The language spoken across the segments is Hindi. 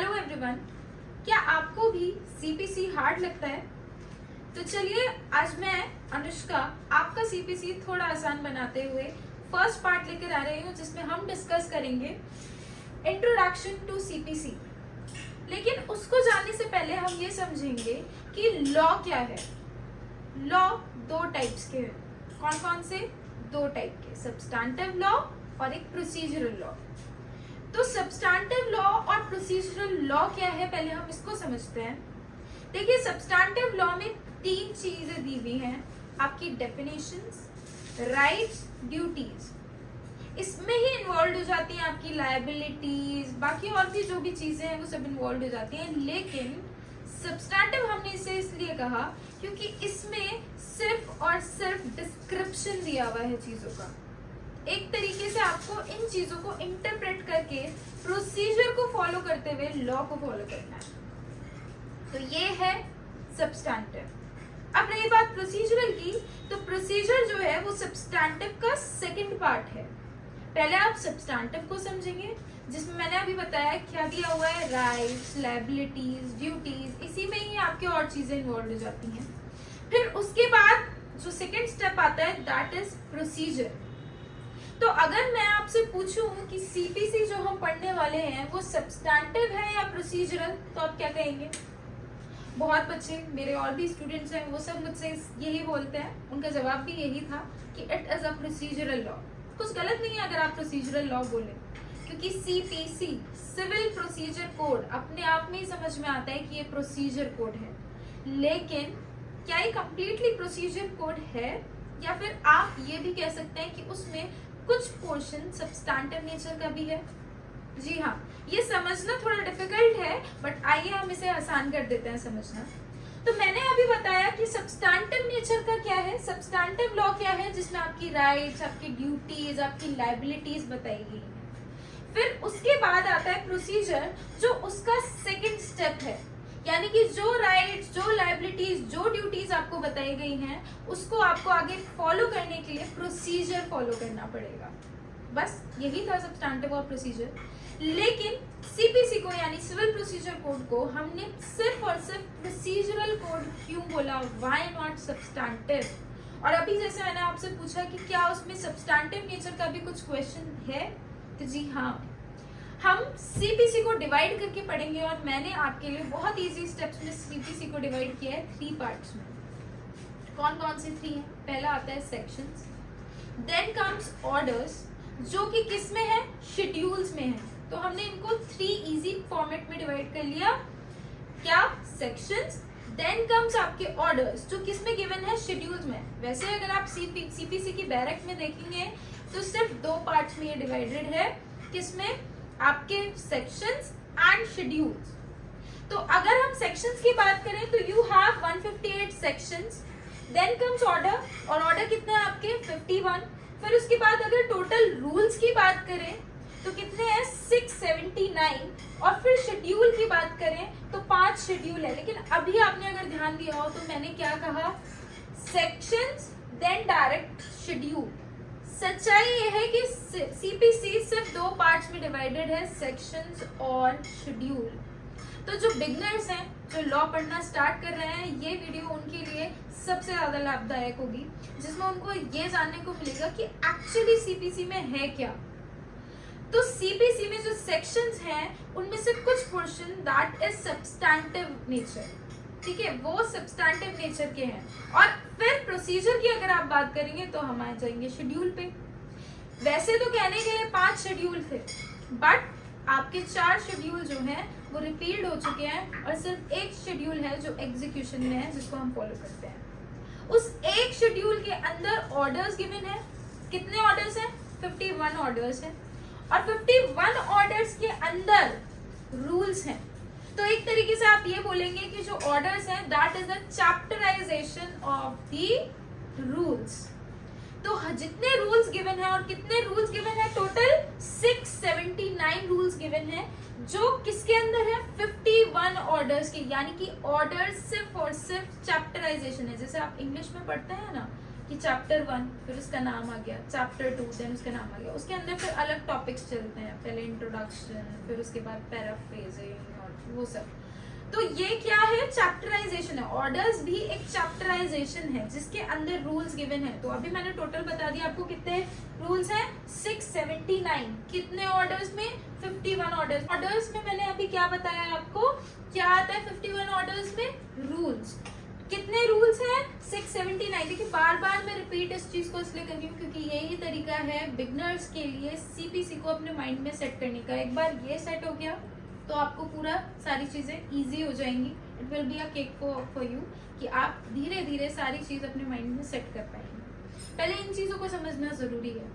हेलो एवरीवन, क्या आपको भी सीपीसी हार्ड लगता है? तो चलिए आज मैं अनुष्का आपका सीपीसी थोड़ा आसान बनाते हुए फर्स्ट पार्ट लेकर आ रही हूँ, जिसमें हम डिस्कस करेंगे इंट्रोडक्शन टू सीपीसी। लेकिन उसको जानने से पहले हम ये समझेंगे कि लॉ क्या है। लॉ दो टाइप्स के हैं। कौन कौन से? दो टाइप के, सब्सटैंटिव लॉ और एक प्रोसीजरल लॉ। तो सब्सटैंटिव लॉ और प्रोसीजरल लॉ क्या है, पहले हम इसको समझते हैं। देखिए, सब्सटैंटिव लॉ में तीन चीजें दी हुई हैं, आपकी डेफिनेशंस, राइट्स, ड्यूटीज। इसमें ही इन्वॉल्व हो जाती हैं आपकी लायबिलिटीज, बाकी और भी जो भी चीजें हैं वो सब इन्वॉल्व हो जाती हैं। लेकिन सब्सटैंटिव हमने इसे इसलिए कहा क्योंकि इसमें सिर्फ और सिर्फ डिस्क्रिप्शन दिया हुआ है चीजों का। एक तरीके से आपको इन चीजों को इंटरप्रेट करके प्रोसीजर को फॉलो करते हुए लॉ को फॉलो करना है। तो ये है सब्सटैंटिव। अब रही बात प्रोसीजरल की, तो प्रोसीजर जो है वो सब्सटैंटिव का सेकंड पार्ट है। पहले आप सब्सटैंटिव को समझेंगे, जिसमें मैंने अभी बताया क्या दिया हुआ है, राइट्स, लायबिलिटीज, ड्यूटीज। इसी में ही आपके और चीजें इन्वॉल्व हो जाती हैं। फिर उसके बाद जो सेकंड स्टेप आता है, दैट इज प्रोसीजर। तो अगर मैं आपसे पूछूं कि सीपीसी जो हम पढ़ने वाले हैं वो सब्सटैंटिव है या प्रोसीजरल, तो आप क्या कहेंगे? बहुत बच्चे, मेरे और भी स्टूडेंट्स हैं, वो सब मुझसे यही बोलते हैं। उनका जवाब भी यही था कि it is a procedural law. कुछ गलत नहीं है अगर आप प्रोसीजरल लॉ बोले, क्योंकि सीपीसी, सिविल प्रोसीजर कोड, अपने आप में ही समझ में आता है कि ये प्रोसीजर कोड है। लेकिन क्या ये कंप्लीटली प्रोसीजर कोड है, या फिर आप ये भी कह सकते हैं कि उसमें कुछ पोर्शन सब्सटैंटिव नेचर का भी है? जी हाँ, ये समझना थोड़ा डिफिकल्ट है, बट आइए हम इसे आसान कर देते हैं समझना। तो मैंने अभी बताया कि सब्सटैंटिव नेचर का क्या है, सब्सटैंटिव लॉ क्या है, जिसमें आपकी राइट्स, आपकी ड्यूटीज, आपकी लायबिलिटीज बताई गई है। फिर उसके बाद आता है प्रोसीजर, जो उसका सेकेंड स्टेप है। यानी कि जो राइट्स, जो लायबिलिटीज, जो ड्यूटीज आपको बताई गई हैं, उसको आपको आगे फॉलो करने के लिए प्रोसीजर फॉलो करना पड़ेगा। बस यही था सब्सटैंटिव और प्रोसीजर। लेकिन सीपीसी को, यानी सिविल प्रोसीजर कोड को, हमने सिर्फ और सिर्फ प्रोसीजरल कोड क्यों बोला, व्हाई नॉट सब्सटैंटिव? और अभी जैसे मैंने आपसे पूछा कि क्या उसमें सब्सटैंटिव नेचर का भी कुछ क्वेश्चन है, तो जी हाँ, हम सीपीसी को डिवाइड करके पढ़ेंगे। और मैंने आपके लिए बहुत इजी स्टेप्स में सीपीसी को डिवाइड किया है 3 पार्ट्स में। कौन कौन से 3 हैं? पहला आता है सेक्शंस, देन कम्स ऑर्डर्स, जो कि किस में है, शेड्यूल्स में है। तो हमने इनको 3 इजी फॉर्मेट में डिवाइड कर लिया। क्या? सेक्शंस, देन कम्स आपके ऑर्डर्स, जो किस में गिवन है, शेड्यूल्स में। वैसे अगर आप सीपीसी की बैरक में देखेंगे तो सिर्फ 2 पार्ट्स में ये डिवाइडेड है। किसमें? आपके सेक्शंस एंड शेड्यूल्स। तो अगर हम सेक्शंस की बात करें तो you have 158 sections, then comes order, और ऑर्डर कितने हैं आपके? 51। फिर उसके बाद अगर टोटल रूल्स की बात करें तो कितने हैं? 679। और फिर शेड्यूल की बात करें तो 5 शेड्यूल है। लेकिन अभी आपने अगर ध्यान दिया हो तो मैंने क्या कहा, सेक्शंस देन डायरेक्ट शेड्यूल। सच्चाई ये है कि सीपीसी सिर्फ 2 पार्ट्स में डिवाइडेड है, सेक्शंस और शेड्यूल। तो जो बिगनर्स हैं, जो लॉ पढ़ना स्टार्ट कर रहे हैं, ये वीडियो उनके लिए सबसे ज्यादा लाभदायक होगी, जिसमें उनको ये जानने को मिलेगा कि एक्चुअली सीपीसी में है क्या। तो सीपीसी में जो सेक्शंस हैं, उनमें से कुछ portion that is substantive nature, ठीक है, वो सब्सटैंटिव नेचर के हैं। और फिर प्रोसीजर की अगर आप बात करेंगे तो हम आ जाएंगे शेड्यूल पे। वैसे तो कहने के लिए 5 शेड्यूल थे, बट आपके 4 शेड्यूल जो हैं वो रिपील्ड हो चुके हैं, और सिर्फ एक शेड्यूल है जो एग्जीक्यूशन में है, जिसको हम फॉलो करते हैं। उस एक शेड्यूल के अंदर ऑर्डर्स गिवन है। कितने ऑर्डर्स हैं? 51 ऑर्डर्स हैं, और 51 ऑर्डर्स के अंदर रूल्स हैं। तो एक तरीके से आप ये बोलेंगे कि जो ऑर्डर्स हैं, that is the chapterisation of the rules. तो जितने रूल्स गिवन है, और कितने रूल्स गिवन है, टोटल 679 रूल्स गिवन है, जो किसके अंदर है, 51 ऑर्डर्स के। यानी कि ऑर्डर सिर्फ और सिर्फ चैप्टराइजेशन है। जैसे आप इंग्लिश में पढ़ते हैं ना कि चैप्टर 1 फिर उसका नाम आ गया, चैप्टर 2 देन उसका नाम आ गया, उसके अंदर फिर अलग टॉपिक्स चलते हैं, पहले इंट्रोडक्शन, फिर उसके बाद पैराफ्रेजिंग और वो सब। तो ये क्या है, चैप्टराइजेशन है। ऑर्डर्स भी एक चैप्टराइजेशन है जिसके अंदर रूल्स गिवन है। तो अभी मैंने टोटल बता दिया आपको कितने रूल्स हैं, 679। कितने ऑर्डर्स में, 51 ऑर्डर्स। ऑर्डर्स में मैंने अभी क्या बताया आपको, क्या आता है 51 ऑर्डर्स में, रूल्स। कितने रूल्स हैं, 679। देखिए बार बार मैं रिपीट इस चीज को इसलिए कर रही हूँ क्योंकि यही तरीका है बिगनर्स के लिए सीपीसी को अपने माइंड में सेट करने का। एक बार ये सेट हो गया तो आपको पूरा सारी चीजें इजी हो जाएंगी। It will be a cake for you कि आप धीरे धीरे सारी चीज अपने माइंड में सेट कर पाएंगे। पहले इन चीजों को समझना जरूरी है।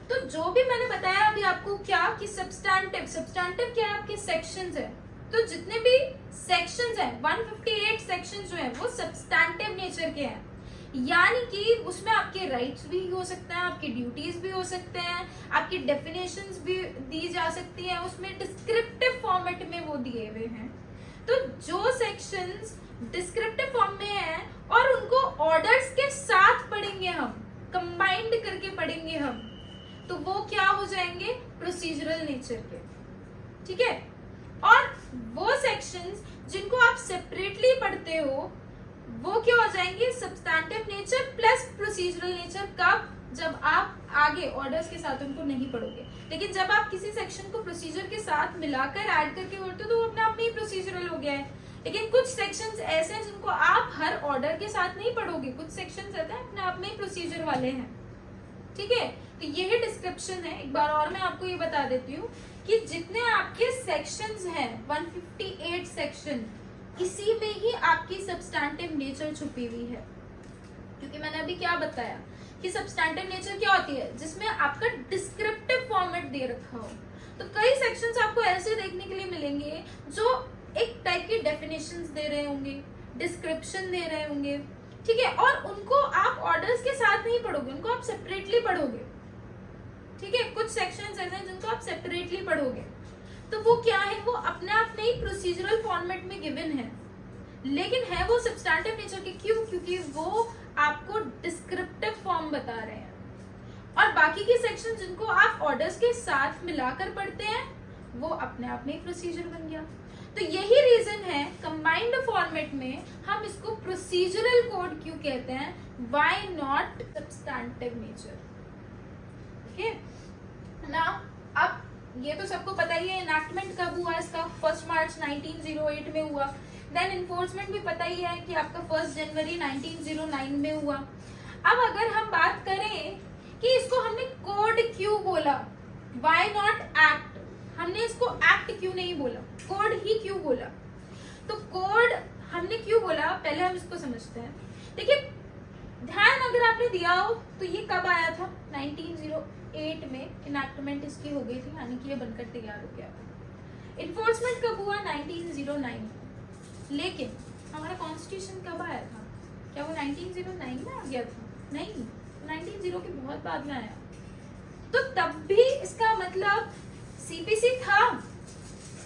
तो जो भी मैंने बताया अभी आपको क्या कि सब्सटैंटिव, सब्सटैंटिव क्या है, आपके सेक्शंस है। तो जितने भी सेक्शंस हैं, 158 सेक्शंस जो है वो सब्सटैंटिव नेचर के हैं, यानी कि उसमें आपके राइट्स भी हो सकते हैं, आपकी ड्यूटीज भी हो सकते हैं, आपकी डेफिनेशंस भी दी जा सकती हैं, उसमें डिस्क्रिप्टिव फॉर्मेट में वो दिए हुए हैं। तो जो सेक्शंस डिस्क्रिप्टिव फॉर्म में हैं और उनको ऑर्डर्स के साथ पढ़ेंगे हम, कंबाइंड करके पढ़ेंगे हम, तो वो क्या हो जाएंगे, प्रोसीजरल नेचर के। ठीक है, और वो सेक्शंस जिनको आप सेपरेटली पढ़ते हो वो क्या हो जाएंगे, substantive nature plus procedural nature. कब, जब आप आगे ऑर्डर्स के साथ उनको नहीं पढ़ोगे। लेकिन जब आप किसी सेक्शन को प्रोसीजर के साथ मिलाकर ऐड करके बोलते हो तो वो अपने आप में ही प्रोसीजरल हो गया है। लेकिन कुछ सेक्शंस ऐसे हैं जिनको आप हर ऑर्डर के साथ नहीं पढ़ोगे, कुछ सेक्शंस ऐसे हैं अपने आप में ही प्रोसीजर वाले हैं। ठीक है, तो यही डिस्क्रिप्शन है। एक बार और मैं आपको ये बता देती हूँ कि जितने आपके सेक्शंस हैं, 158 सेक्शन, इसी में ही आपकी सब्सटैंटिव नेचर छुपी हुई है। क्योंकि मैंने अभी क्या बताया कि सब्सटैंटिव नेचर क्या होती है, जिसमें आपका डिस्क्रिप्टिव फॉर्मेट दे रखा हो। तो कई सेक्शंस आपको ऐसे देखने के लिए मिलेंगे जो एक टाइप की डेफिनेशंस दे रहे होंगे, डिस्क्रिप्शन दे रहे होंगे। ठीक है, और उनको आप ऑर्डर्स के साथ नहीं पढ़ोगे, उनको आप सेपरेटली पढ़ोगे। ठीक है, कुछ सेक्शंस ऐसे हैं जिनको आप सेपरेटली पढ़ोगे, तो वो क्या है, वो अपने आप में ही प्रोसीजरल फॉर्मेट में गिवन है, लेकिन है वो सब्सटैंटिव नेचर के। क्यों, क्योंकि वो आपको डिस्क्रिप्टिव फॉर्म बता रहे हैं। और बाकी के सेक्शन जिनको आप ऑर्डर्स के साथ मिलाकर पढ़ते हैं वो अपने आप में प्रोसीजर बन गया। तो यही रीजन है कंबाइंड फॉर्मेट में हम इसको प्रोसीजरल कोड क्यों कहते हैं, why not substantive nature. Okay ना, अब ये तो सबको पता ही है इनैक्टमेंट कब हुआ इसका, 1 मार्च 1908 में हुआ। देन इन्फोर्समेंट भी पता ही है कि आपका 1 जनवरी 1909 में हुआ। अब अगर हम बात करें कि इसको हमने कोड क्यों बोला, व्हाई नॉट एक्ट, हमने इसको एक्ट क्यों नहीं बोला, कोड ही क्यों बोला। तो कोड हमने क्यों बोला, पहले हम इसको समझते हैं। देखिए ध्यान अगर आपने दिया हो तो ये कब आया था, 1908 में इनैक्टमेंट इसकी हो गई थी, यानी कि ये बनकर तैयार हो गया था। इन्फोर्समेंट कब हुआ, 1909। लेकिन हमारा कॉन्स्टिट्यूशन कब आया था, क्या वो 1909 में आ गया था, नहीं, 1900 के बहुत बाद में आया। तो तब भी इसका मतलब सीपीसी था,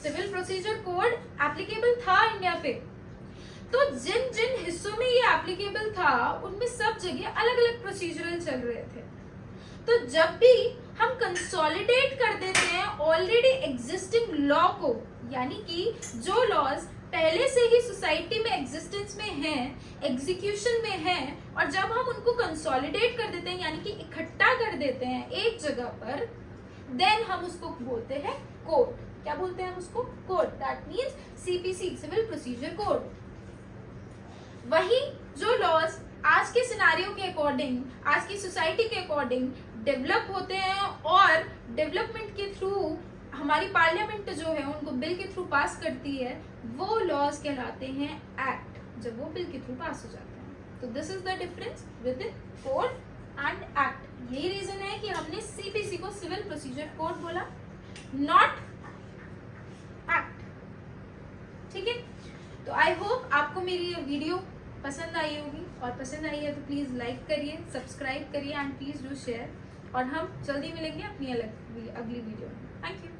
सिविल प्रोसीजर कोड एप्लीकेबल था इंडिया पे। तो जिन जिन हिस्सों में ये एप्लीकेबल था उनमें सब जगह अलग अलग प्रोसीजरल चल रहे थे। तो जब भी हम कंसोलिडेट कर देते हैं ऑलरेडी एग्जिस्टिंग लॉ को, यानी कि जो लॉज पहले से ही सोसाइटी में एग्जिस्टेंस में हैं, एग्जीक्यूशन में हैं, और जब हम उनको कंसोलिडेट कर देते हैं यानी कि इकट्ठा कर देते हैं एक जगह पर, देन हम उसको बोलते हैं कोड। क्या बोलते हैं हम उसको, code. That means CPC, civil procedure code. वही जो लॉज आज के सिनारियो के अकॉर्डिंग, आज की सोसाइटी के अकॉर्डिंग डेवलप होते हैं और डेवलपमेंट के थ्रू हमारी पार्लियामेंट जो है उनको बिल के थ्रू पास करती है, वो लॉज कहलाते हैं एक्ट, जब वो बिल के थ्रू पास हो जाते हैं। तो this is the difference with code and act. यही रीजन है कि हमने सीपीसी को सिविल प्रोसीजर कोड बोला, नॉट एक्ट। ठीक है, तो आई होप आपको मेरी ये वीडियो पसंद आई होगी, और पसंद आई है तो प्लीज लाइक करिए, सब्सक्राइब करिए एंड प्लीज डू शेयर। और हम जल्दी मिलेंगे अपनी अगली वीडियो में। Thank you.